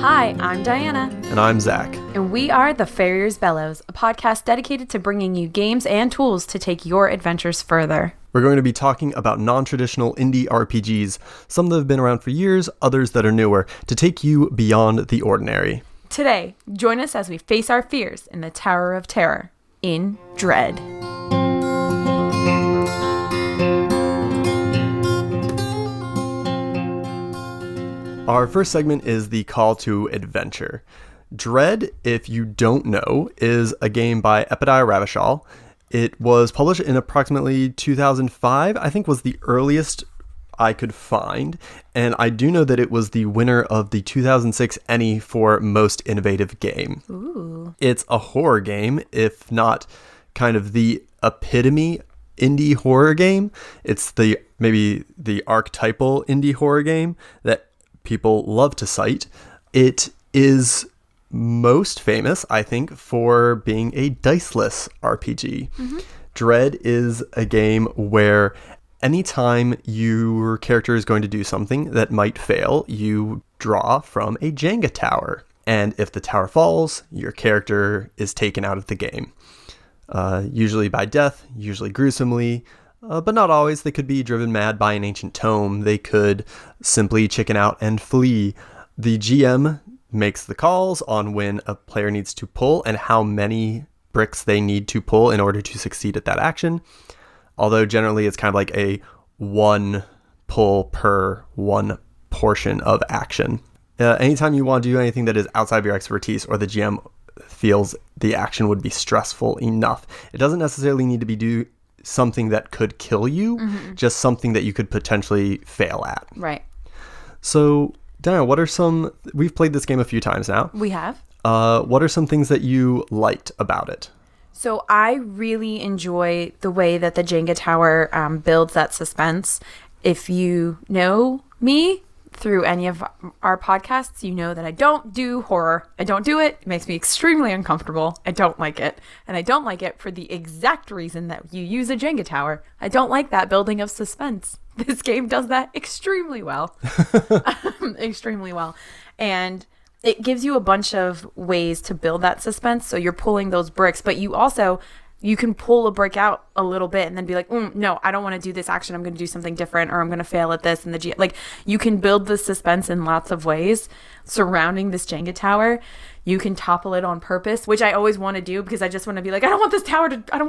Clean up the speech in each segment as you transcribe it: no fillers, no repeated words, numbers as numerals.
Hi, I'm Diana. And I'm Zach. And we are The Farrier's Bellows, a podcast dedicated to bringing you games and tools to take your adventures further. We're going to be talking about non-traditional indie RPGs, some that have been around for years, others that are newer, to take you beyond the ordinary. Today, join us as we face our fears in the Tower of Terror in Dread. Our first segment is the call to adventure. Dread, if you don't know, is a game by Epadiah Ravachol. It was published in approximately 2005, I think was the earliest I could find. And I do know that it was the winner of the 2006 ENnie for Most Innovative Game. Ooh. It's a horror game, if not kind of the epitome indie horror game. It's maybe the archetypal indie horror game that people love to cite. It is most famous, I think, for being a diceless RPG. Mm-hmm. Dread is a game where anytime your character is going to do something that might fail, you draw from a Jenga tower. And if the tower falls, your character is taken out of the game. Usually by death, usually gruesomely, but not always. They could be driven mad by an ancient tome. They could simply chicken out and flee. The GM makes the calls on when a player needs to pull and how many bricks they need to pull in order to succeed at that action. Although generally it's kind of like a one pull per one portion of action. Anytime you want to do anything that is outside of your expertise or the GM feels the action would be stressful enough, it doesn't necessarily need to be something that could kill you, just something that you could potentially fail at. Right. So, Diana, we've played this game a few times now. We have. What are some things that you liked about it? So I really enjoy the way that the Jenga tower builds that suspense. If you know me through any of our podcasts, you know that I don't do horror. I don't do it. It makes me extremely uncomfortable. I don't like it. And I don't like it for the exact reason that you use a Jenga tower. I don't like that building of suspense. This game does that extremely well. Extremely well. And it gives you a bunch of ways to build that suspense. So you're pulling those bricks, but you can pull a brick out a little bit and then be like, no, I don't want to do this action. I'm going to do something different, or I'm going to fail at this. And you can build the suspense in lots of ways surrounding this Jenga tower. You can topple it on purpose, which I always want to do because I just want to be like, I don't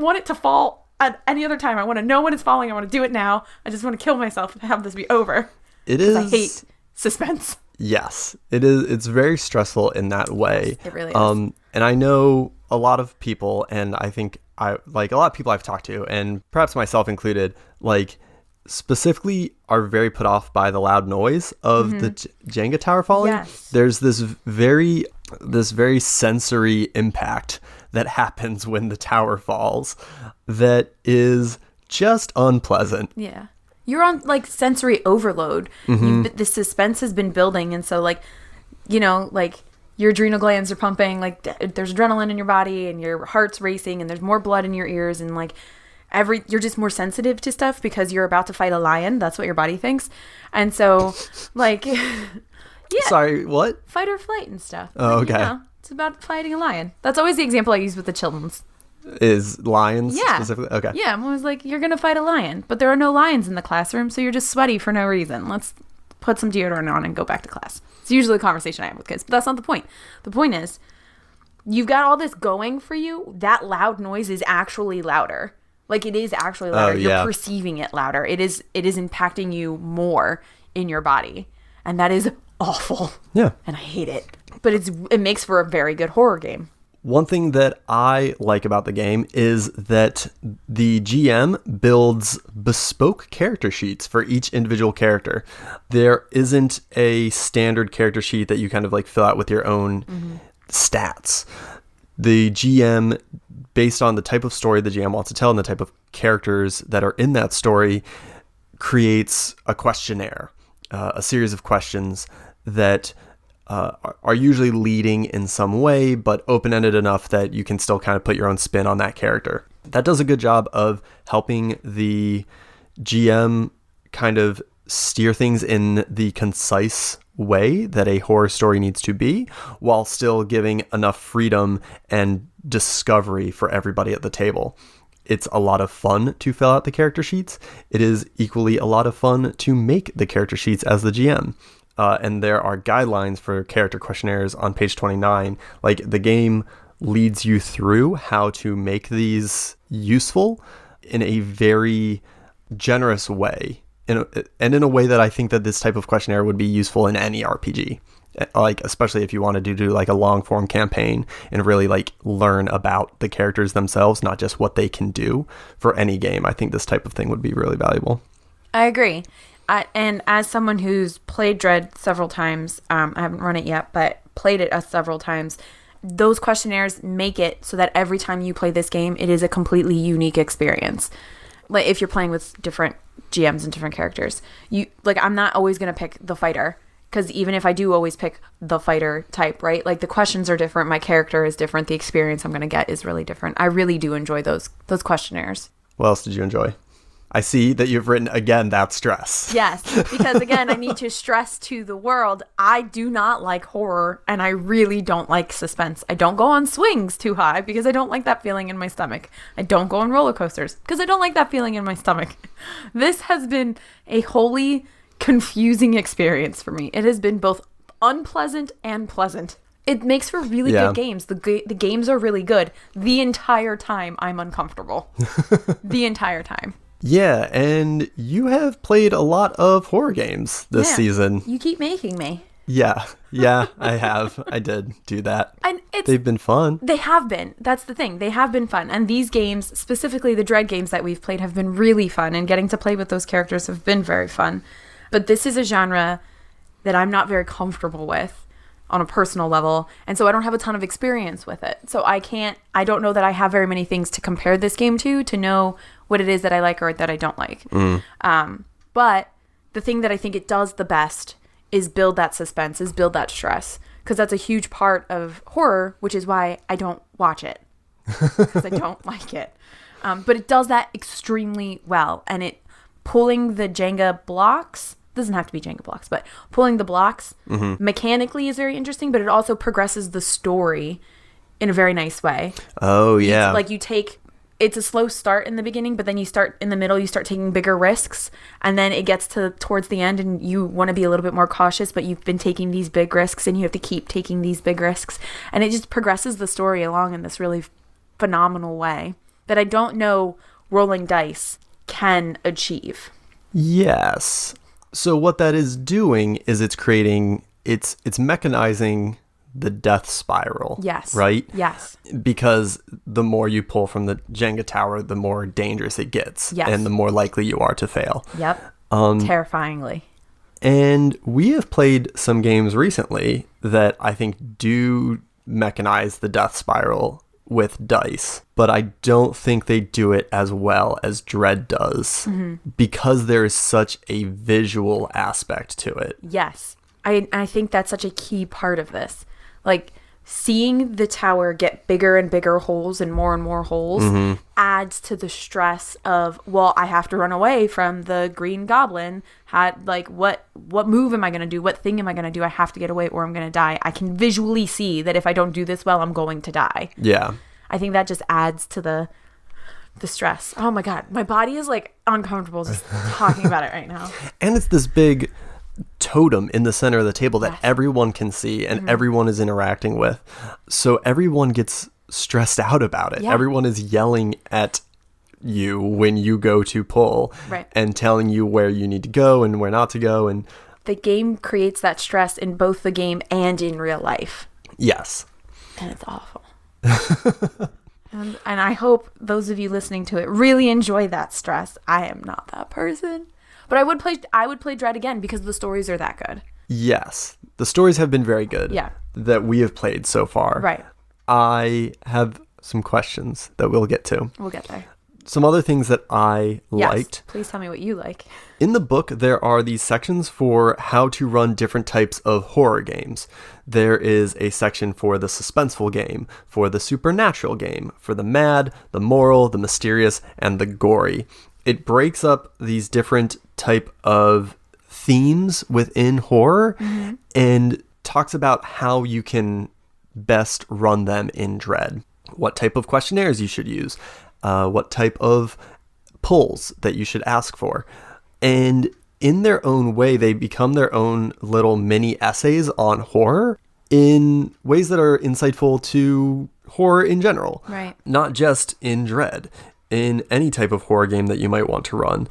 want it to fall at any other time. I want to know when it's falling. I want to do it now. I just want to kill myself and have this be over. I hate suspense. Yes, it is. It's very stressful in that way. It really is. And I know a lot of people, and I think a lot of people I've talked to, and perhaps myself included, specifically are very put off by the loud noise of the Jenga tower falling. Yes. There's this very sensory impact that happens when the tower falls that is just unpleasant. Yeah. You're on sensory overload. The suspense has been building, and so your adrenal glands are pumping, there's adrenaline in your body and your heart's racing and there's more blood in your ears, and you're just more sensitive to stuff because you're about to fight a lion. That's what your body thinks. And so yeah. Sorry, what? Fight or flight and stuff. Oh, okay. It's about fighting a lion. That's always the example I use with the children's. Is lions specifically? Okay. Yeah, I'm always like, you're going to fight a lion, but there are no lions in the classroom, so you're just sweaty for no reason. Let's put some deodorant on and go back to class. It's usually a conversation I have with kids, but that's not the point. The point is, you've got all this going for you. That loud noise is actually louder. It is actually louder. You're perceiving it louder. It is impacting you more in your body, and that is awful. Yeah. And I hate it. But it makes for a very good horror game. One thing that I like about the game is that the GM builds bespoke character sheets for each individual character. There isn't a standard character sheet that you kind of fill out with your own stats. The GM, based on the type of story the GM wants to tell and the type of characters that are in that story, creates a questionnaire, a series of questions that are usually leading in some way, but open-ended enough that you can still kind of put your own spin on that character. That does a good job of helping the GM kind of steer things in the concise way that a horror story needs to be, while still giving enough freedom and discovery for everybody at the table. It's a lot of fun to fill out the character sheets. It is equally a lot of fun to make the character sheets as the GM. And there are guidelines for character questionnaires on page 29. Like, the game leads you through how to make these useful in a very generous way. And in a way that I think that this type of questionnaire would be useful in any RPG. Like, especially if you wanted to do like a long form campaign and really like learn about the characters themselves, not just what they can do. For any game, I think this type of thing would be really valuable. I agree. And as someone who's played Dread several times, I haven't run it yet, but played it several times, those questionnaires make it so that every time you play this game, it is a completely unique experience. Like, if you're playing with different GMs and different characters, I'm not always going to pick the fighter, because even if I do always pick the fighter type, right? Like, the questions are different, my character is different, the experience I'm going to get is really different. I really do enjoy those questionnaires. What else did you enjoy? I see that you've written, again, that stress. Yes, because again, I need to stress to the world, I do not like horror, and I really don't like suspense. I don't go on swings too high because I don't like that feeling in my stomach. I don't go on roller coasters because I don't like that feeling in my stomach. This has been a wholly confusing experience for me. It has been both unpleasant and pleasant. It makes for really good games. The games are really good. The entire time, I'm uncomfortable. The entire time. Yeah, and you have played a lot of horror games this season. You keep making me. Yeah, I have. I did do that. And they've been fun. They have been. That's the thing. They have been fun. And these games, specifically the Dread games that we've played, have been really fun. And getting to play with those characters have been very fun. But this is a genre that I'm not very comfortable with on a personal level. And so I don't have a ton of experience with it. So I don't know that I have very many things to compare this game to know what it is that I like or that I don't like. But the thing that I think it does the best is build that suspense, is build that stress. Because that's a huge part of horror, which is why I don't watch it. Because I don't like it. But it does that extremely well. And pulling the Jenga blocks, doesn't have to be Jenga blocks, but pulling the blocks mechanically is very interesting, but it also progresses the story in a very nice way. Oh, yeah. It's a slow start in the beginning, but then you start in the middle, you start taking bigger risks, and then it gets towards the end and you want to be a little bit more cautious, but you've been taking these big risks and you have to keep taking these big risks. And it just progresses the story along in this really phenomenal way that I don't know rolling dice can achieve. Yes. So what that is doing is it's mechanizing the death spiral. Yes. Right? Yes. Because the more you pull from the Jenga tower, the more dangerous it gets. Yes. And the more likely you are to fail. Yep. Terrifyingly. And we have played some games recently that I think do mechanize the death spiral with dice, but I don't think they do it as well as Dread does because there is such a visual aspect to it. Yes. I think that's such a key part of this. Like, seeing the tower get bigger and bigger holes and more holes adds to the stress of, well, I have to run away from the green goblin. What move am I going to do? What thing am I going to do? I have to get away or I'm going to die. I can visually see that if I don't do this well, I'm going to die. Yeah. I think that just adds to the stress. Oh my God. My body is like uncomfortable just talking about it right now. And it's this big totem in the center of the table that everyone can see and everyone is interacting with. So everyone gets stressed out about it. Yeah. Everyone is yelling at you when you go to pull and telling you where you need to go and where not to go. And the game creates that stress in both the game and in real life. Yes. And it's awful. and I hope those of you listening to it really enjoy that stress. I am not that person. But I would play Dread again because the stories are that good. Yes. The stories have been very good. Yeah. That we have played so far. Right. I have some questions that we'll get to. We'll get there. Some other things that I liked. Please tell me what you like. In the book, there are these sections for how to run different types of horror games. There is a section for the suspenseful game, for the supernatural game, for the mad, the moral, the mysterious, and the gory. It breaks up these different type of themes within horror and talks about how you can best run them in Dread. What type of questionnaires you should use, what type of polls that you should ask for. And in their own way, they become their own little mini essays on horror in ways that are insightful to horror in general. Right. Not just in Dread, in any type of horror game that you might want to run.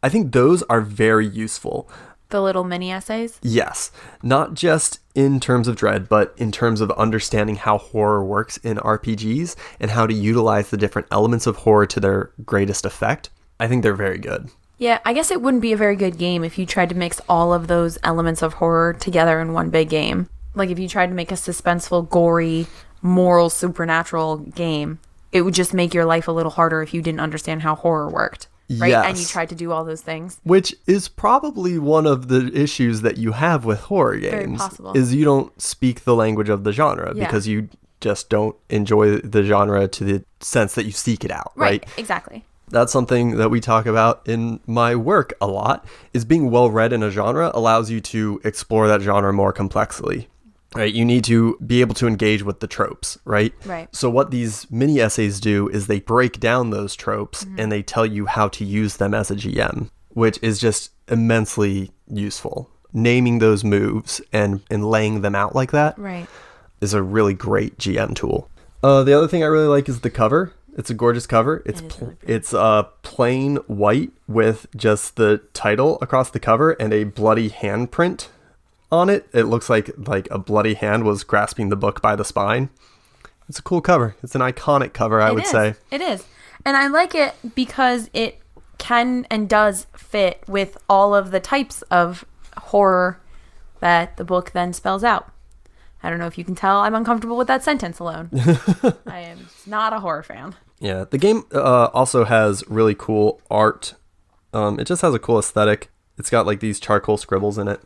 I think those are very useful. The little mini essays? Yes. Not just in terms of Dread, but in terms of understanding how horror works in RPGs and how to utilize the different elements of horror to their greatest effect. I think they're very good. Yeah, I guess it wouldn't be a very good game if you tried to mix all of those elements of horror together in one big game. Like if you tried to make a suspenseful, gory, moral, supernatural game, it would just make your life a little harder if you didn't understand how horror worked. Right? Yes. And you tried to do all those things. Which is probably one of the issues that you have with horror games. Very possible. Is you don't speak the language of the genre because you just don't enjoy the genre to the sense that you seek it out, right? Exactly. That's something that we talk about in my work a lot, is being well read in a genre allows you to explore that genre more complexly. Right, you need to be able to engage with the tropes, right? Right. So what these mini essays do is they break down those tropes and they tell you how to use them as a GM, which is just immensely useful. Naming those moves and laying them out like that is a really great GM tool. The other thing I really like is the cover. It's a gorgeous cover. It's plain white with just the title across the cover and a bloody handprint on it. It looks like a bloody hand was grasping the book by the spine. It's a cool cover. It's an iconic cover, I would say. It is. And I like it because it can and does fit with all of the types of horror that the book then spells out. I don't know if you can tell I'm uncomfortable with that sentence alone. I am not a horror fan. Yeah, the game also has really cool art. It just has a cool aesthetic. It's got like these charcoal scribbles in it.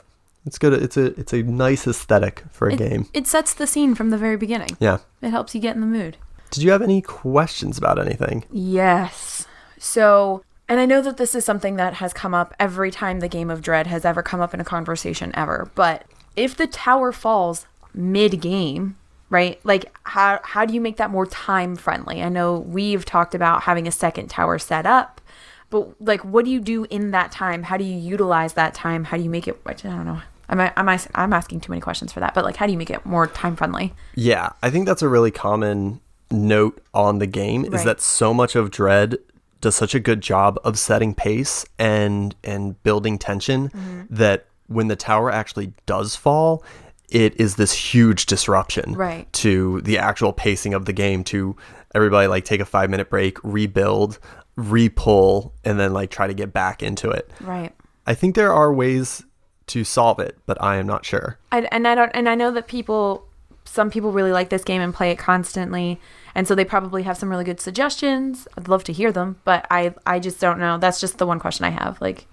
It's good. It's a nice aesthetic for a game. It sets the scene from the very beginning. Yeah. It helps you get in the mood. Did you have any questions about anything? Yes. So, and I know that this is something that has come up every time the game of Dread has ever come up in a conversation ever, but if the tower falls mid-game, right? Like, how do you make that more time-friendly? I know we've talked about having a second tower set up, but, like, what do you do in that time? How do you utilize that time? How do you make it, I don't know. I'm asking too many questions for that, but, like, how do you make it more time-friendly? Yeah, I think that's a really common note on the game, is that so much of Dread does such a good job of setting pace and building tension that when the tower actually does fall, it is this huge disruption to the actual pacing of the game, to everybody like take a 5-minute break, rebuild, re-pull, and then like try to get back into it. Right. I think there are ways to solve it, but I am not sure. I know that some people really like this game and play it constantly, and so they probably have some really good suggestions. I'd love to hear them, but I just don't know. That's just the one question I have. Like,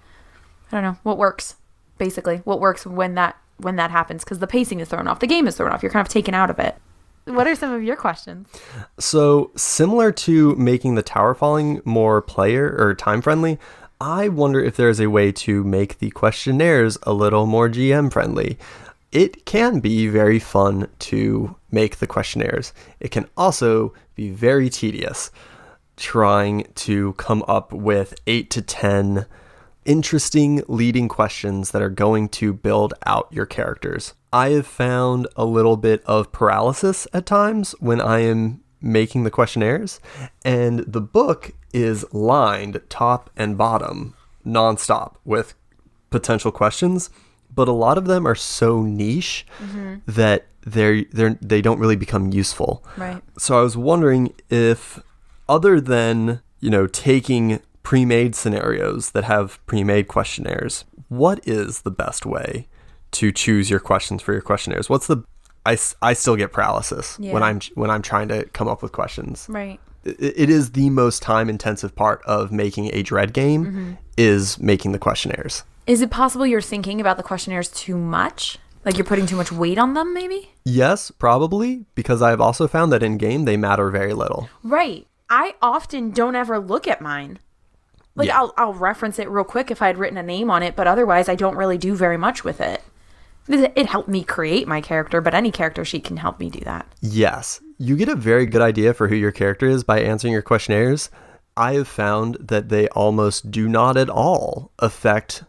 I don't know what works. Basically, what works when that happens, because the pacing is thrown off, the game is thrown off, you're kind of taken out of it. What are some of your questions? So similar to making the tower falling more player or time friendly, I wonder if there's a way to make the questionnaires a little more GM friendly. It can be very fun to make the questionnaires. It can also be very tedious trying to come up with 8 to 10 interesting leading questions that are going to build out your characters. I have found a little bit of paralysis at times when I am making the questionnaires, and the book is lined top and bottom nonstop with potential questions, but a lot of them are so niche that they don't really become useful. Right. So I was wondering if, other than, taking pre-made scenarios that have pre-made questionnaires, what is the best way to choose your questions for your questionnaires? I still get paralysis when I'm trying to come up with questions. Right. It is the most time intensive part of making a Dread game is making the questionnaires. Is it possible you're thinking about the questionnaires too much? Like you're putting too much weight on them, maybe? Yes, probably, because I've also found that in game they matter very little. Right. I often don't ever look at mine. Like, Yeah. I'll reference it real quick if I had written a name on it, but otherwise I don't really do very much with it. It helped me create my character, but any character sheet can help me do that. Yes. You get a very good idea for who your character is by answering your questionnaires. I have found that they almost do not at all affect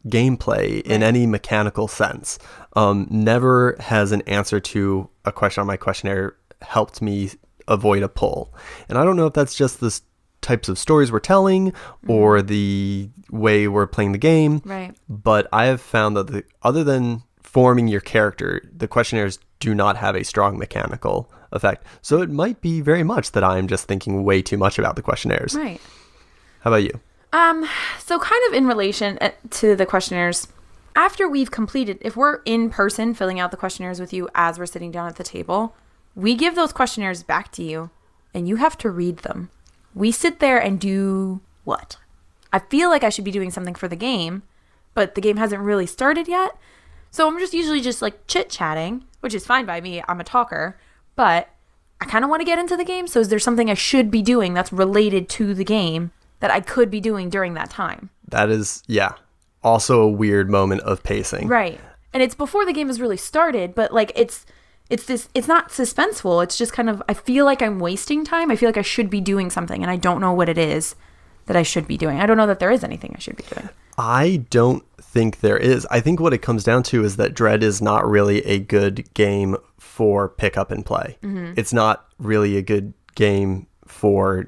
gameplay in any mechanical sense. Never has an answer to a question on my questionnaire helped me avoid a pull. And I don't know if that's just the types of stories we're telling or the way we're playing the game. Right. But I have found that other than forming your character, the questionnaires do not have a strong mechanical effect. So it might be very much that I'm just thinking way too much about the questionnaires. Right. How about you? So kind of in relation to the questionnaires, after we've completed, if we're in person filling out the questionnaires with you as we're sitting down at the table, we give those questionnaires back to you and you have to read them. We sit there and do what? I feel like I should be doing something for the game, but the game hasn't really started yet. So I'm just usually just like chit-chatting, which is fine by me. I'm a talker, but I kind of want to get into the game. So is there something I should be doing that's related to the game that I could be doing during that time? That is, also a weird moment of pacing. Right. And it's before the game has really started, but like it's not suspenseful. It's just kind of, I feel like I'm wasting time. I feel like I should be doing something and I don't know what it is that I should be doing. I don't know that there is anything I should be doing. I don't think there is. I think what it comes down to is that Dread is not really a good game for pick up and play. Mm-hmm. It's not really a good game for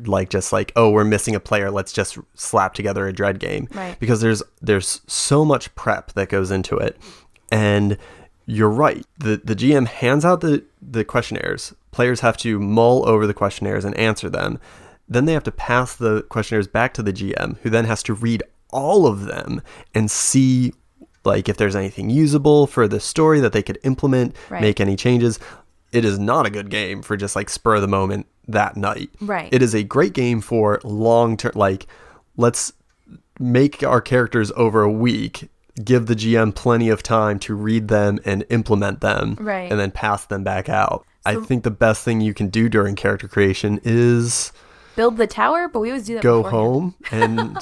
oh, we're missing a player, let's just slap together a Dread game. Right. Because there's so much prep that goes into it. And you're right. The GM hands out the questionnaires. Players have to mull over the questionnaires and answer them. Then they have to pass the questionnaires back to the GM, who then has to read all of them and see if there's anything usable for the story that they could implement, make any changes. It is not a good game for just spur of the moment that night. Right. It is a great game for long term, let's make our characters over a week, give the GM plenty of time to read them and implement them, and then pass them back out. So, I think the best thing you can do during character creation is build the tower, but we always do that go beforehand. home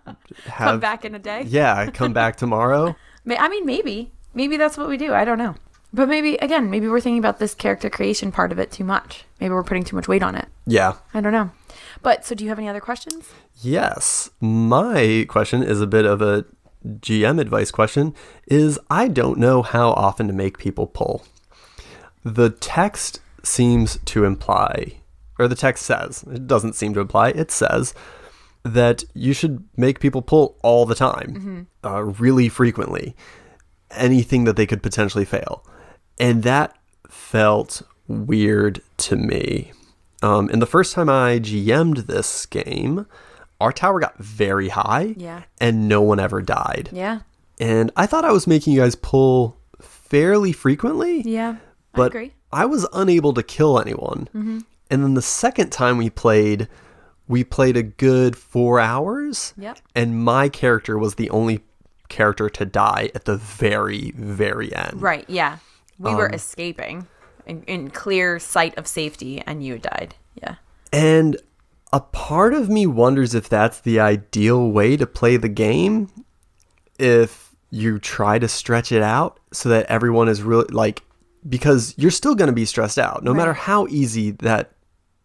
and come back in a day. Yeah, come back tomorrow. I mean, maybe that's what we do. I don't know. But maybe we're thinking about this character creation part of it too much. Maybe we're putting too much weight on it. Yeah. I don't know. But so do you have any other questions? Yes. My question is a bit of a GM advice question. I don't know how often to make people pull. The text seems to imply, or the text says, it doesn't seem to imply, it says that you should make people pull all the time, really frequently, anything that they could potentially fail. And that felt weird to me. And the first time I GM'd this game, our tower got very high, and no one ever died. Yeah. And I thought I was making you guys pull fairly frequently. Yeah, but I agree. I was unable to kill anyone. Mm-hmm. And then the second time we played a good 4 hours. Yep. And my character was the only character to die at the very, very end. Right, yeah. We were escaping in clear sight of safety, and you died. Yeah. And a part of me wonders if that's the ideal way to play the game. If you try to stretch it out so that everyone is really because you're still going to be stressed out no matter how easy that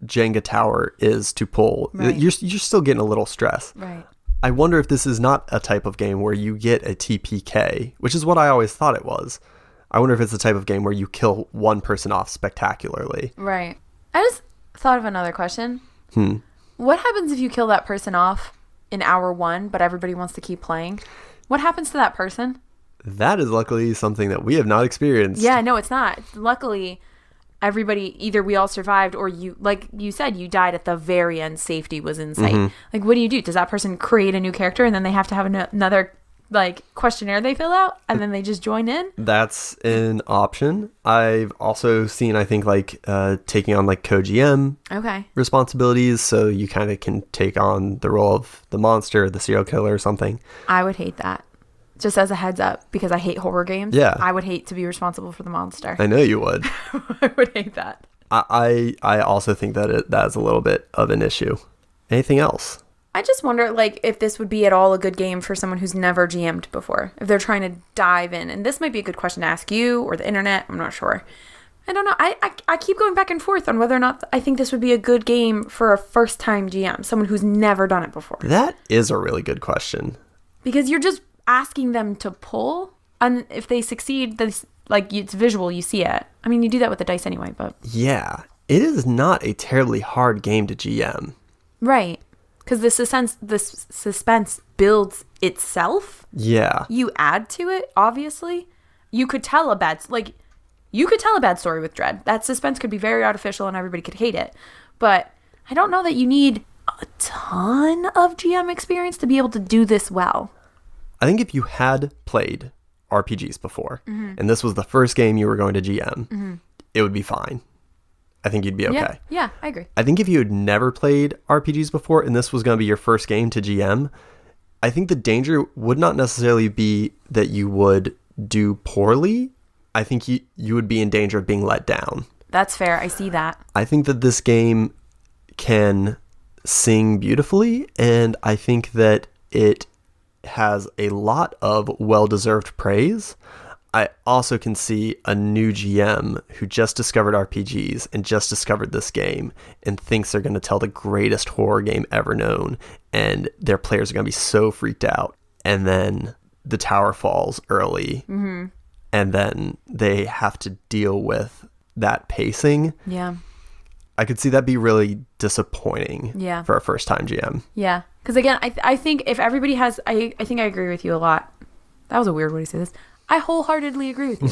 Jenga tower is to pull. Right. You're still getting a little stress. Right. I wonder if this is not a type of game where you get a TPK, which is what I always thought it was. I wonder if it's the type of game where you kill one person off spectacularly. Right. I just thought of another question. What happens if you kill that person off in hour 1, but everybody wants to keep playing? What happens to that person? That is luckily something that we have not experienced. Yeah, no, it's not. Luckily, everybody, either we all survived or you, like you said, you died at the very end. Safety was in sight. Mm-hmm. What do you do? Does that person create a new character and then they have to have another questionnaire they fill out and then they just join in? That's an option. I've also seen, I think, taking on co-GM responsibilities, so you kind of can take on the role of the monster, the serial killer or something. I would hate that. Just as a heads up, because I hate horror games. Yeah. I would hate to be responsible for the monster. I know you would. I would hate that. I also think that that is a little bit of an issue. Anything else? I just wonder, like, if this would be at all a good game for someone who's never GM'd before, if they're trying to dive in. And this might be a good question to ask you or the internet. I'm not sure. I don't know. I keep going back and forth on whether or not I think this would be a good game for a first-time GM, someone who's never done it before. That is a really good question. Because you're just asking them to pull, and if they succeed, this, like, it's visual, you see it. I mean, you do that with the dice anyway, but... Yeah. It is not a terribly hard game to GM. Right. Because the suspense builds itself. Yeah. You add to it, obviously. You could tell a bad story with Dread. That suspense could be very artificial and everybody could hate it. But I don't know that you need a ton of GM experience to be able to do this well. I think if you had played RPGs before, and this was the first game you were going to GM, it would be fine. I think you'd be okay. Yeah, I agree. I think if you had never played RPGs before and this was going to be your first game to GM, I think the danger would not necessarily be that you would do poorly. I think you would be in danger of being let down. That's fair. I see that. I think that this game can sing beautifully, and I think that it has a lot of well-deserved praise. I also can see a new GM who just discovered RPGs and just discovered this game and thinks they're going to tell the greatest horror game ever known, and their players are going to be so freaked out. And then the tower falls early, and then they have to deal with that pacing. Yeah. I could see that be really disappointing for a first-time GM. Yeah. Because, again, I think if everybody has... I think I agree with you a lot. That was a weird way to say this. I wholeheartedly agree with you.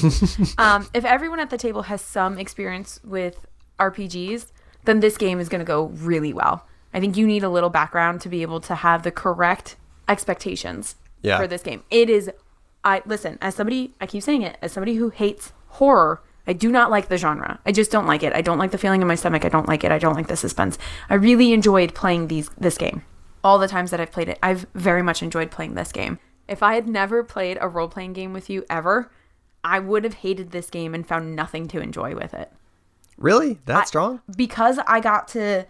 If everyone at the table has some experience with RPGs, then this game is going to go really well. I think you need a little background to be able to have the correct expectations for this game. It is... Listen, as somebody... I keep saying it. As somebody who hates horror, I do not like the genre. I just don't like it. I don't like the feeling in my stomach. I don't like it. I don't like the suspense. I really enjoyed playing this game. All the times that I've played it, I've very much enjoyed playing this game. If I had never played a role-playing game with you ever, I would have hated this game and found nothing to enjoy with it. Really? That strong? Because I got to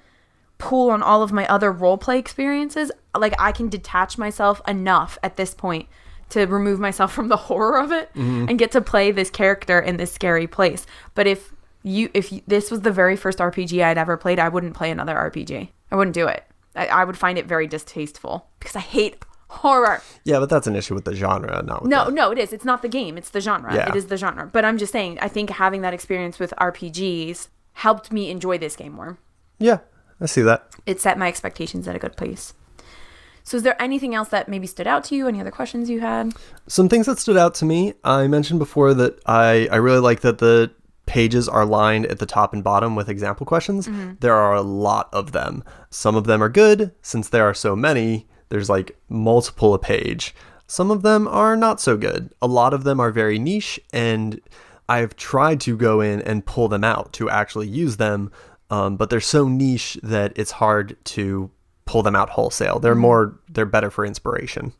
pull on all of my other role-play experiences, like, I can detach myself enough at this point to remove myself from the horror of it and get to play this character in this scary place. But if this was the very first RPG I'd ever played, I wouldn't play another RPG. I wouldn't do it. I would find it very distasteful because I hate horror. Yeah, but that's an issue with the genre, not with No, it is. It's not the game. It's the genre. Yeah. It is the genre. But I'm just saying, I think having that experience with RPGs helped me enjoy this game more. Yeah, I see that. It set my expectations at a good place. So is there anything else that maybe stood out to you? Any other questions you had? Some things that stood out to me, I mentioned before that I really like that the pages are lined at the top and bottom with example questions. There are a lot of them. Some of them are good, since there are so many. There's like multiple a page. Some of them are not so good. A lot of them are very niche, and I've tried to go in and pull them out to actually use them, but they're so niche that it's hard to pull them out wholesale. They're better for inspiration.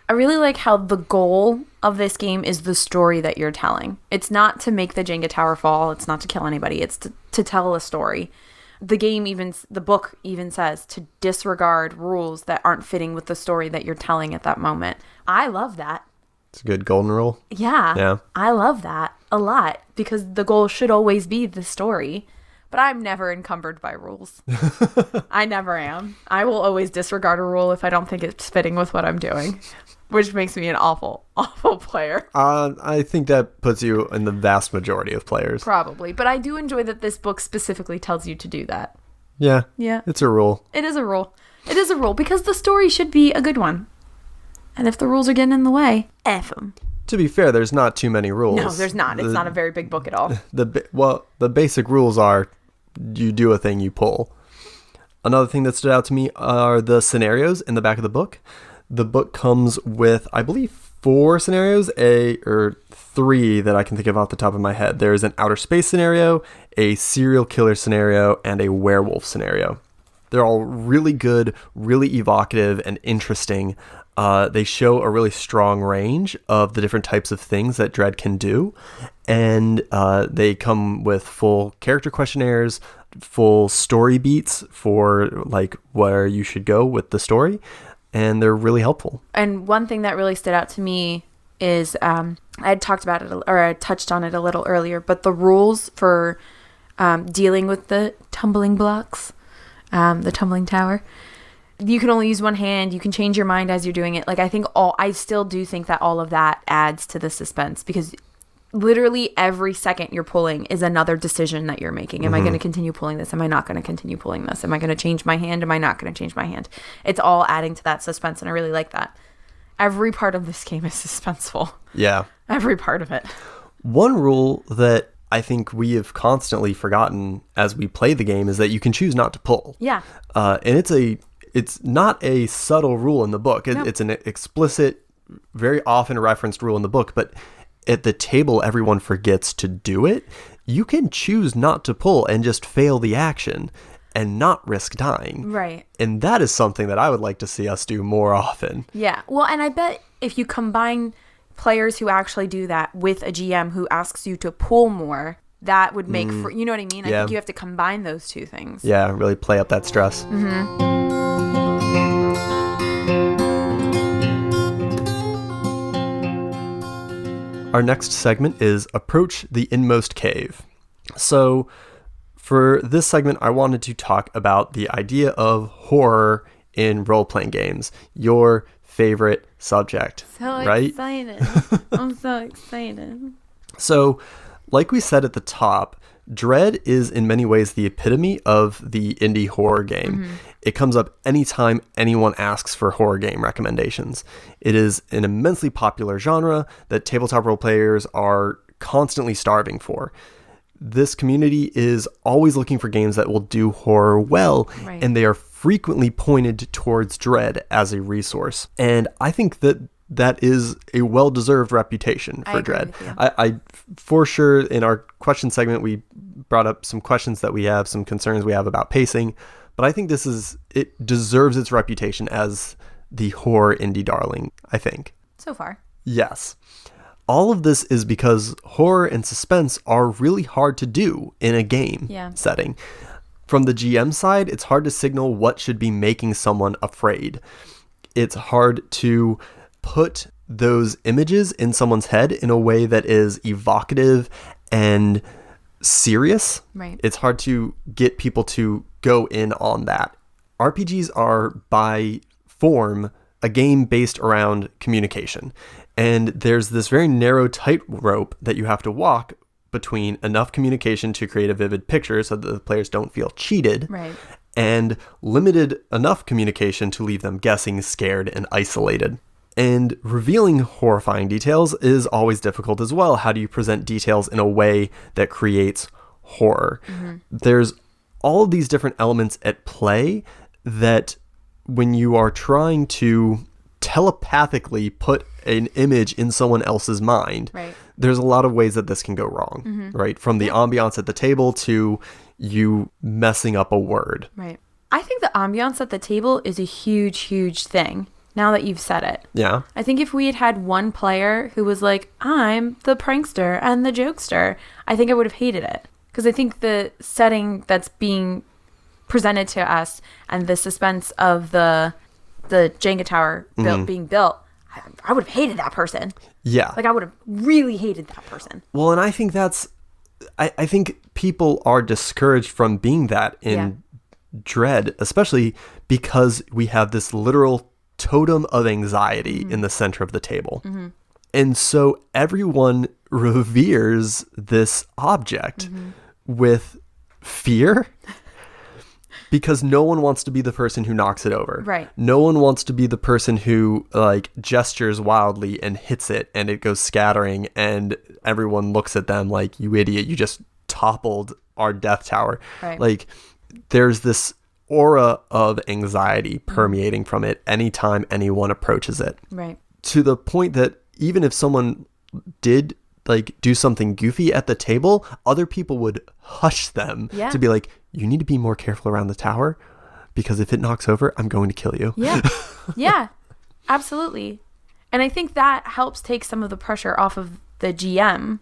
I really like how the goal of this game is the story that you're telling. It's not to make the Jenga tower fall. It's not to kill anybody. It's to tell a story. The book even says to disregard rules that aren't fitting with the story that you're telling at that moment. I love that. It's a good golden rule. Yeah. I love that a lot because the goal should always be the story. But I'm never encumbered by rules. I never am. I will always disregard a rule if I don't think it's fitting with what I'm doing, which makes me an awful, awful player. I think that puts you in the vast majority of players. Probably. But I do enjoy that this book specifically tells you to do that. Yeah. Yeah. It's a rule. It is a rule. It is a rule because the story should be a good one. And if the rules are getting in the way, F them. To be fair, there's not too many rules. No, there's not. It's not a very big book at all. The basic rules are you do a thing, you pull. Another thing that stood out to me are the scenarios in the back of the book. The book comes with, I believe, 4 scenarios, or 3 that I can think of off the top of my head. There's an outer space scenario, a serial killer scenario, and a werewolf scenario. They're all really good, really evocative, and interesting. They show a really strong range of the different types of things that Dread can do. And they come with full character questionnaires, full story beats for like where you should go with the story, and they're really helpful. And one thing that really stood out to me is I had talked about it, or I touched on it a little earlier, but the rules for dealing with the tumbling blocks, the tumbling tower. You can only use one hand. You can change your mind as you're doing it. Like, I still do think that all of that adds to the suspense, because literally every second you're pulling is another decision that you're making. Am I going to continue pulling this? Am I not going to continue pulling this? Am I going to change my hand? Am I not going to change my hand? It's all adding to that suspense, and I really like that. Every part of this game is suspenseful. Yeah. Every part of it. One rule that I think we have constantly forgotten as we play the game is that you can choose not to pull. Yeah. And it's not a subtle rule in the book. It's an explicit, very often referenced rule in the book, but at the table, everyone forgets to do it. You can choose not to pull and just fail the action and not risk dying. Right. And that is something that I would like to see us do more often. Yeah. Well, and I bet if you combine players who actually do that with a GM who asks you to pull more, that would make you know what I mean? I think you have to combine those two things. Yeah, really play up that stress. Our next segment is Approach the Inmost Cave. So for this segment, I wanted to talk about the idea of horror in role-playing games. Your favorite subject, right? Excited. I'm so excited. So, like we said at the top, Dread is in many ways the epitome of the indie horror game. It comes up anytime anyone asks for horror game recommendations. It is an immensely popular genre that tabletop role players are constantly starving for. This community is always looking for games that will do horror well, and they are frequently pointed towards Dread as a resource. And I think that is a well-deserved reputation for Dread. I for sure, in our question segment, we brought up some questions that we have, some concerns we have about pacing, but I think it deserves its reputation as the horror indie darling, I think. So far. Yes. All of this is because horror and suspense are really hard to do in a game setting. From the GM side, it's hard to signal what should be making someone afraid. It's hard to put those images in someone's head in a way that is evocative and serious. Right. It's hard to get people to go in on that. RPGs are by form a game based around communication. And there's this very narrow tightrope that you have to walk between enough communication to create a vivid picture so that the players don't feel cheated, and limited enough communication to leave them guessing, scared, and isolated. And revealing horrifying details is always difficult as well. How do you present details in a way that creates horror? There's all of these different elements at play that when you are trying to telepathically put an image in someone else's mind, there's a lot of ways that this can go wrong, right? From the ambiance at the table to you messing up a word. Right. I think the ambiance at the table is a huge, huge thing. Now that you've said it. Yeah. I think if we had had one player who was like, I'm the prankster and the jokester, I think I would have hated it. Because I think the setting that's being presented to us and the suspense of the Jenga tower being built, I would have hated that person. Yeah. Like, I would have really hated that person. Well, and I think I think people are discouraged from being that in Dread, especially because we have this literal totem of anxiety in the center of the table. And so everyone reveres this object with fear because no one wants to be the person who knocks it over. Right. No one wants to be the person who like gestures wildly and hits it and it goes scattering and everyone looks at them like, you idiot, you just toppled our death tower. Right. Like there's this aura of anxiety permeating from it anytime anyone approaches it. Right. To the point that even if someone did like do something goofy at the table, other people would hush them to be like, you need to be more careful around the tower because if it knocks over, I'm going to kill you. Yeah. Yeah, absolutely. And I think that helps take some of the pressure off of the GM.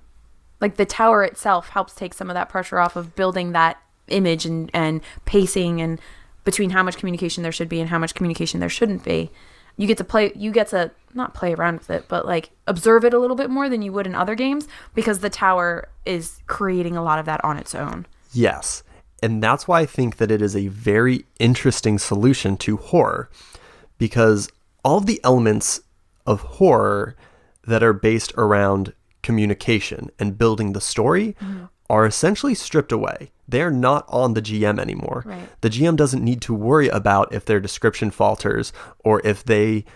Like the tower itself helps take some of that pressure off of building that image and pacing and between how much communication there should be and how much communication there shouldn't be. You get to not play around with it, but like observe it a little bit more than you would in other games because the tower is creating a lot of that on its own. Yes. And that's why I think that it is a very interesting solution to horror, because all of the elements of horror that are based around communication and building the story are essentially stripped away. They're not on the GM anymore. Right. The GM doesn't need to worry about if their description falters or if they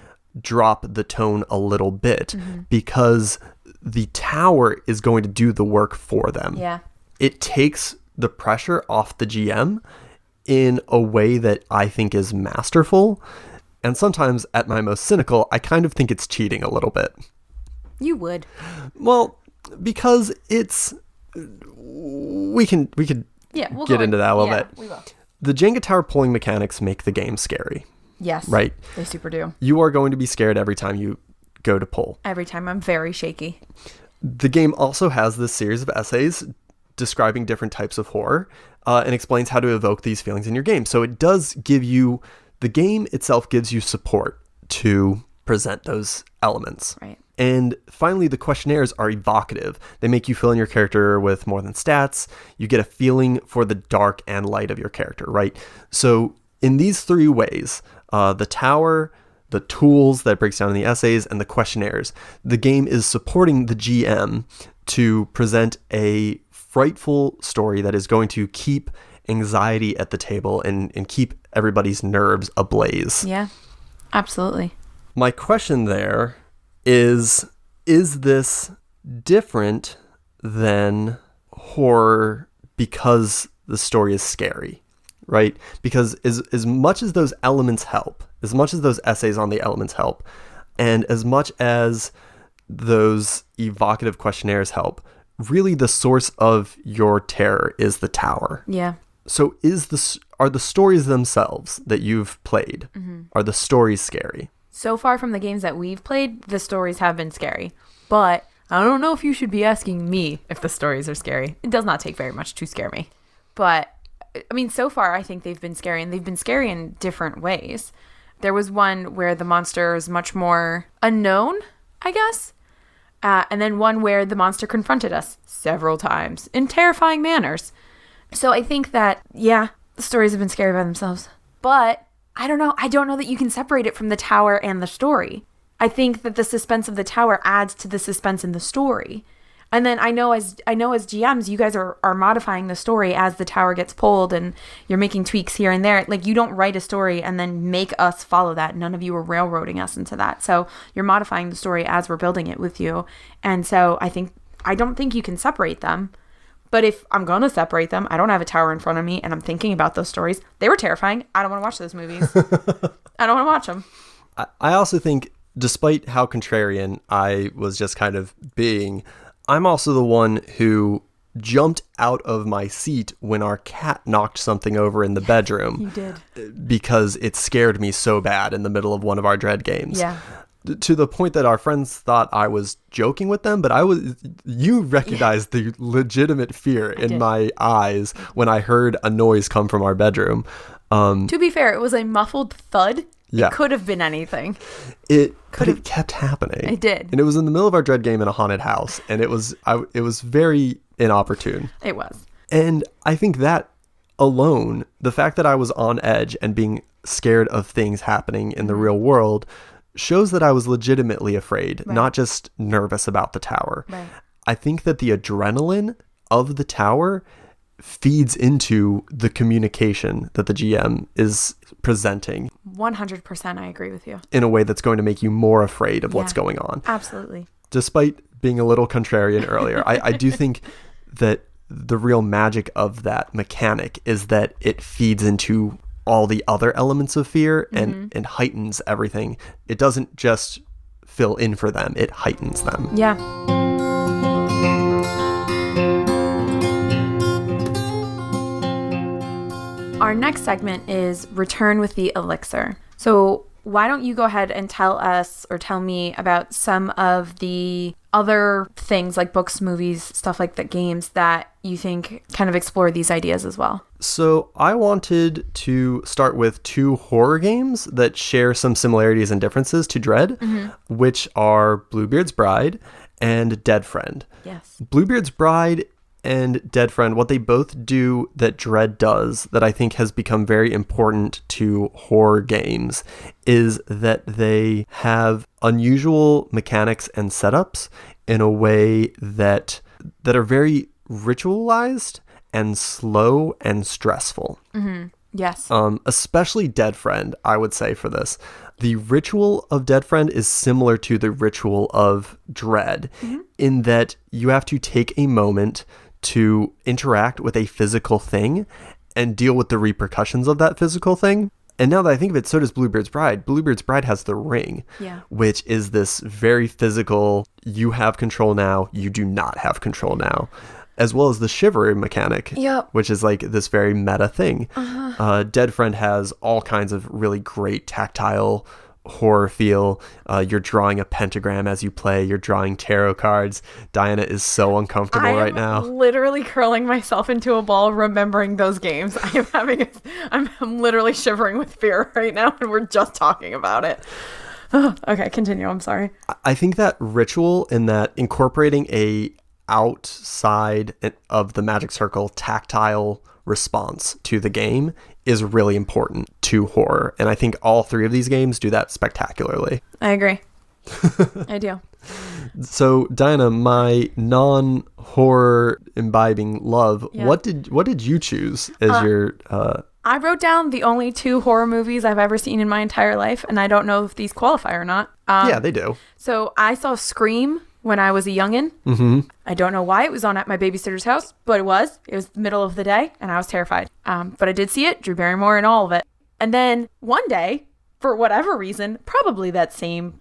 drop the tone a little bit because the tower is going to do the work for them. Yeah. It takes the pressure off the GM in a way that I think is masterful. And sometimes at my most cynical, I kind of think it's cheating a little bit. You would. Well, because it's... We could we'll get into that a little bit. We will. The Jenga tower pulling mechanics make the game scary. Yes. Right? They super do. You are going to be scared every time you go to pull. Every time I'm very shaky. The game also has this series of essays describing different types of horror and explains how to evoke these feelings in your game. So it does give you... The game itself gives you support to present those elements. Right. And finally, the questionnaires are evocative. They make you fill in your character with more than stats. You get a feeling for the dark and light of your character, right? So in these three ways, the tower, the tools that breaks down in the essays, and the questionnaires, the game is supporting the GM to present a frightful story that is going to keep anxiety at the table and keep everybody's nerves ablaze. Yeah, absolutely. My question there is this different than horror because the story is scary, right? Because as much as those elements help, as much as those essays on the elements help, and as much as those evocative questionnaires help, really the source of your terror is the tower. Yeah. So are the stories themselves that you've played, are the stories scary? So far from the games that we've played, the stories have been scary. But I don't know if you should be asking me if the stories are scary. It does not take very much to scare me. But, I mean, so far I think they've been scary, and they've been scary in different ways. There was one where the monster is much more unknown, I guess. And then one where the monster confronted us several times in terrifying manners. So I think that, yeah, the stories have been scary by themselves. But I don't know. I don't know that you can separate it from the tower and the story. I think that the suspense of the tower adds to the suspense in the story. And then I know as GMs, you guys are modifying the story as the tower gets pulled and you're making tweaks here and there. Like, you don't write a story and then make us follow that. None of you are railroading us into that. So you're modifying the story as we're building it with you. And so I don't think you can separate them. But if I'm going to separate them, I don't have a tower in front of me and I'm thinking about those stories. They were terrifying. I don't want to watch those movies. I don't want to watch them. I also think, despite how contrarian I was just kind of being, I'm also the one who jumped out of my seat when our cat knocked something over in the bedroom. You did. Because it scared me so bad in the middle of one of our Dread games. Yeah. To the point that our friends thought I was joking with them, but you recognized the legitimate fear in my eyes when I heard a noise come from our bedroom. To be fair, it was a muffled thud. Yeah. It could have been anything. It kept happening. It did. And it was in the middle of our Dread game in a haunted house, and it was very inopportune. It was. And I think that alone, the fact that I was on edge and being scared of things happening in the real world, shows that I was legitimately afraid, Right. not just nervous about the tower. Right. I think that the adrenaline of the tower feeds into the communication that the GM is presenting 100% I agree with you. in a way that's going to make you more afraid of what's Yeah. going on. Absolutely. Despite being a little contrarian earlier, I do think that the real magic of that mechanic is that it feeds into all the other elements of fear and heightens everything. It doesn't just fill in for them, it heightens them. Yeah. Our next segment is Return with the Elixir. So why don't you go ahead and tell us or tell me about some of the other things like books, movies, stuff like that, games that you think kind of explore these ideas as well? So I wanted to start with 2 horror games that share some similarities and differences to Dread, which are Bluebeard's Bride and Dead Friend. Yes. Bluebeard's Bride and Dead Friend, what they both do that Dread does that I think has become very important to horror games is that they have unusual mechanics and setups in a way that are very ritualized and slow and stressful. Yes. Especially Dead Friend, I would say for this. The ritual of Dead Friend is similar to the ritual of Dread in that you have to take a moment to interact with a physical thing and deal with the repercussions of that physical thing. And now that I think of it, so does Bluebeard's Bride. Bluebeard's Bride has the ring, which is this very physical, you have control now, you do not have control now, as well as the shiver mechanic, which is like this very meta thing. Dead Friend has all kinds of really great tactile horror feel. You're drawing a pentagram as you play. You're drawing tarot cards. Diana is so uncomfortable right now. I'm literally curling myself into a ball remembering those games. I'm literally shivering with fear right now, and we're just talking about it. Okay, continue. I'm sorry. I think that ritual in that incorporating a outside of the magic circle tactile response to the game is really important to horror. And I think all 3 of these games do that spectacularly. I agree. I do. So Diana, my non-horror imbibing love, what did you choose as your I wrote down the only 2 horror movies I've ever seen in my entire life, and I don't know if these qualify or not. Yeah, they do. So I saw Scream when I was a youngin'. I don't know why it was on at my babysitter's house, but it was the middle of the day, and I was terrified. But I did see it, Drew Barrymore and all of it. And then one day, for whatever reason, probably that same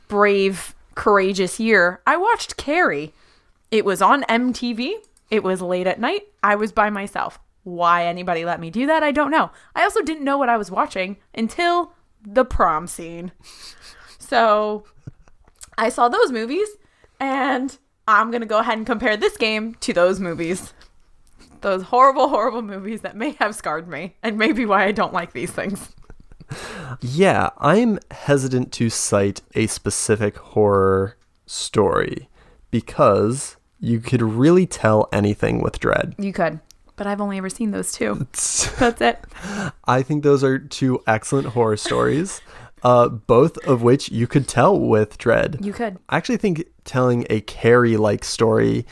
brave, courageous year, I watched Carrie. It was on MTV. It was late at night. I was by myself. Why anybody let me do that, I don't know. I also didn't know what I was watching until the prom scene. So I saw those movies, and I'm going to go ahead and compare this game to those movies. Those horrible, horrible movies that may have scarred me, and maybe why I don't like these things. Yeah, I'm hesitant to cite a specific horror story because you could really tell anything with Dread. You could, but I've only ever seen those 2. That's it. I think those are 2 excellent horror stories. Both of which you could tell with Dread. You could. I actually think telling a Carrie-like story,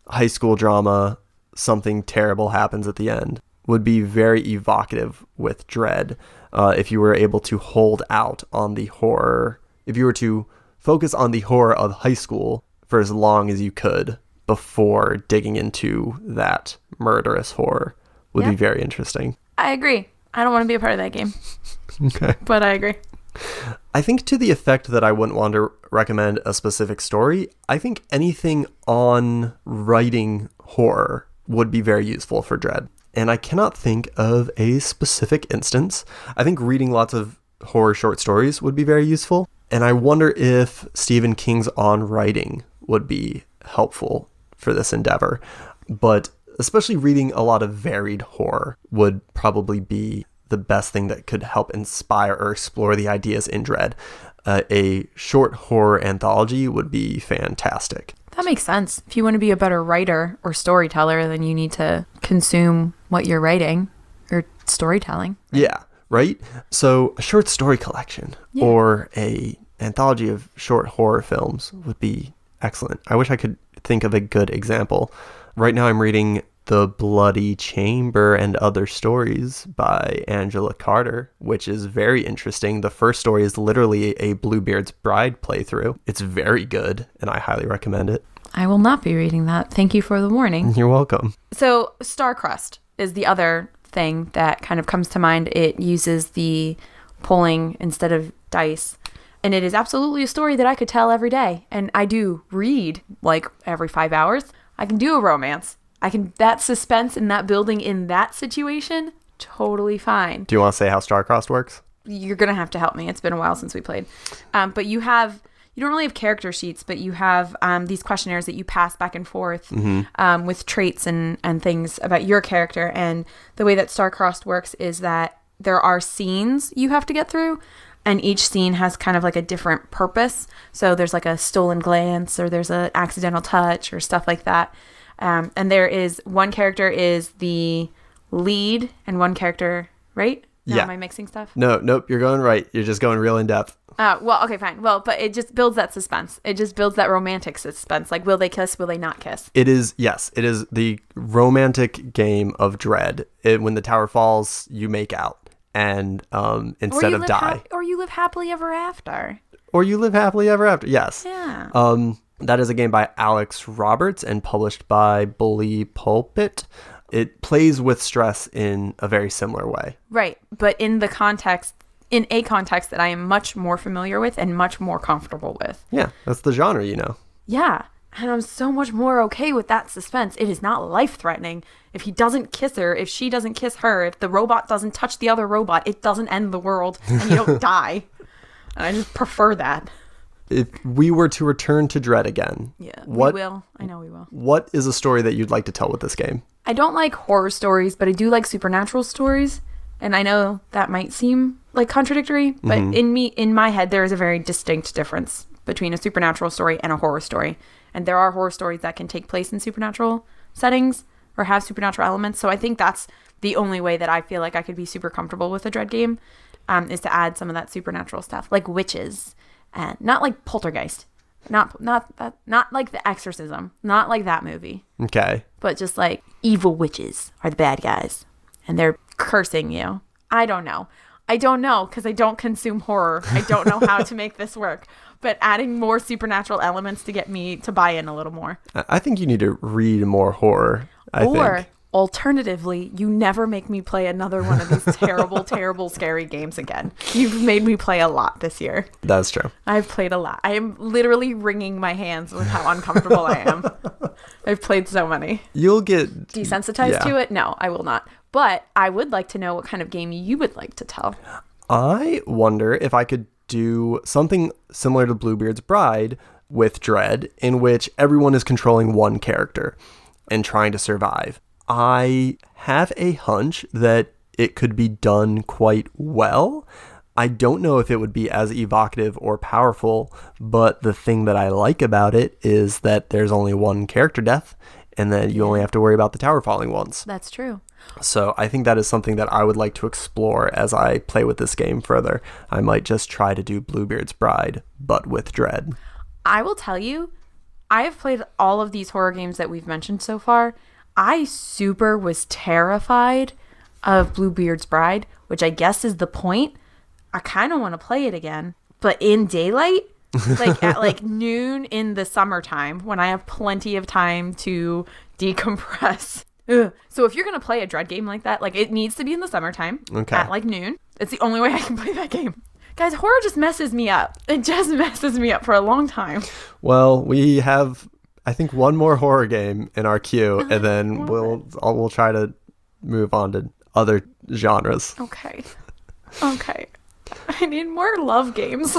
high school drama, something terrible happens at the end, would be very evocative with Dread. If you were able to hold out on the horror, if you were to focus on the horror of high school for as long as you could before digging into that murderous horror, would be very interesting. I agree. I don't want to be a part of that game. Okay. But I agree. I think to the effect that I wouldn't want to recommend a specific story, I think anything on writing horror would be very useful for Dread. And I cannot think of a specific instance. I think reading lots of horror short stories would be very useful. And I wonder if Stephen King's on writing would be helpful for this endeavor. But especially reading a lot of varied horror would probably be the best thing that could help inspire or explore the ideas in Dread. A short horror anthology would be fantastic. That makes sense. If you want to be a better writer or storyteller, then you need to consume what you're writing or storytelling. Yeah, right? So a short story collection or a anthology of short horror films would be excellent. I wish I could think of a good example. Right now I'm reading The Bloody Chamber and Other Stories by Angela Carter, which is very interesting. The first story is literally a Bluebeard's Bride playthrough. It's very good, and I highly recommend it. I will not be reading that. Thank you for the warning. You're welcome. So Starcrust is the other thing that kind of comes to mind. It uses the pulling instead of dice. And it is absolutely a story that I could tell every day. And I do read like every 5 hours. I can do a romance. That suspense and that building in that situation, totally fine. Do you want to say how Starcrossed works? you're going to have to help me. It's been a while since we played. But you don't really have character sheets, but you have these questionnaires that you pass back and forth with traits and things about your character. And the way that Star-Crossed works is that there are scenes you have to get through, and each scene has kind of like a different purpose. So there's like a stolen glance, or there's an accidental touch, or stuff like that. And there is one character is the lead, and one character, right? No, yeah. Am I mixing stuff? Nope. You're going right. You're just going real in depth. Well, okay, fine. Well, but it just builds that suspense. It just builds that romantic suspense. Like, will they kiss? Will they not kiss? It is the romantic game of dread. When the tower falls, you make out, and instead of die. Or you live happily ever after. Yes. Yeah. That is a game by Alex Roberts and published by Bully Pulpit. It plays with stress in a very similar way. Right. But in a context that I am much more familiar with and much more comfortable with. Yeah, that's the genre, Yeah. And I'm so much more okay with that suspense. It is not life-threatening. If he doesn't kiss her, if she doesn't kiss her, if the robot doesn't touch the other robot, it doesn't end the world and you don't die. And I just prefer that. If we were to return to Dread again, we will. I know we will. What is a story that you'd like to tell with this game? I don't like horror stories, but I do like supernatural stories. And I know that might seem like contradictory, but in my head, there is a very distinct difference between a supernatural story and a horror story. And there are horror stories that can take place in supernatural settings or have supernatural elements. So I think that's the only way that I feel like I could be super comfortable with a Dread game, is to add some of that supernatural stuff, like witches, and not like Poltergeist, not like The Exorcism, not like that movie. Okay. But just like evil witches are the bad guys, and they're cursing you. I don't know because I don't consume horror. I don't know how to make this work. But adding more supernatural elements to get me to buy in a little more. I think you need to read more horror. Or alternatively, you never make me play another one of these terrible, terrible, scary games again. You've made me play a lot this year. That's true. I've played a lot. I am literally wringing my hands with how uncomfortable I am. I've played so many. You'll get desensitized to it? No, I will not. But I would like to know what kind of game you would like to tell. I wonder if I could do something similar to Bluebeard's Bride with Dread, in which everyone is controlling one character and trying to survive. I have a hunch that it could be done quite well. I don't know if it would be as evocative or powerful, but the thing that I like about it is that there's only one character death, and then you only have to worry about the tower falling once. That's true. So I think that is something that I would like to explore as I play with this game further. I might just try to do Bluebeard's Bride, but with Dread. I will tell you, I have played all of these horror games that we've mentioned so far. I super was terrified of Bluebeard's Bride, which I guess is the point. I kind of want to play it again, but in daylight, like at like noon in the summertime when I have plenty of time to decompress. Ugh. So if you're going to play a Dread game like that, like it needs to be in the summertime at like noon. It's the only way I can play that game. Guys, horror just messes me up. It just messes me up for a long time. Well, we have, I think, one more horror game in our queue, and then we'll try to move on to other genres. Okay. I need more love games.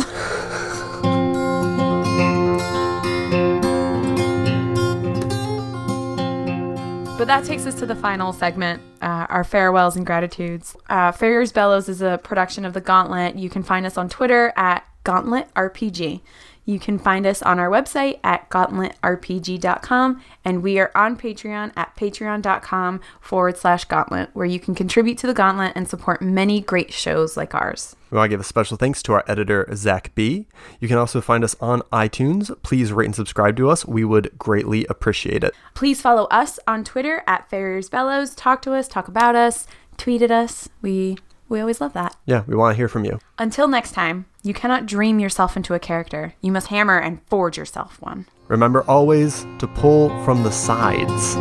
But that takes us to the final segment, our farewells and gratitudes. Farrier's Bellows is a production of The Gauntlet. You can find us on Twitter at GauntletRPG. You can find us on our website at GauntletRPG.com, and we are on Patreon at patreon.com/Gauntlet, where you can contribute to The Gauntlet and support many great shows like ours. We want to give a special thanks to our editor, Zach B. You can also find us on iTunes. Please rate and subscribe to us. We would greatly appreciate it. Please follow us on Twitter at Farrier's Bellows. Talk to us, talk about us, tweet at us. We always love that. Yeah, we want to hear from you. Until next time, you cannot dream yourself into a character. You must hammer and forge yourself one. Remember always to pull from the sides.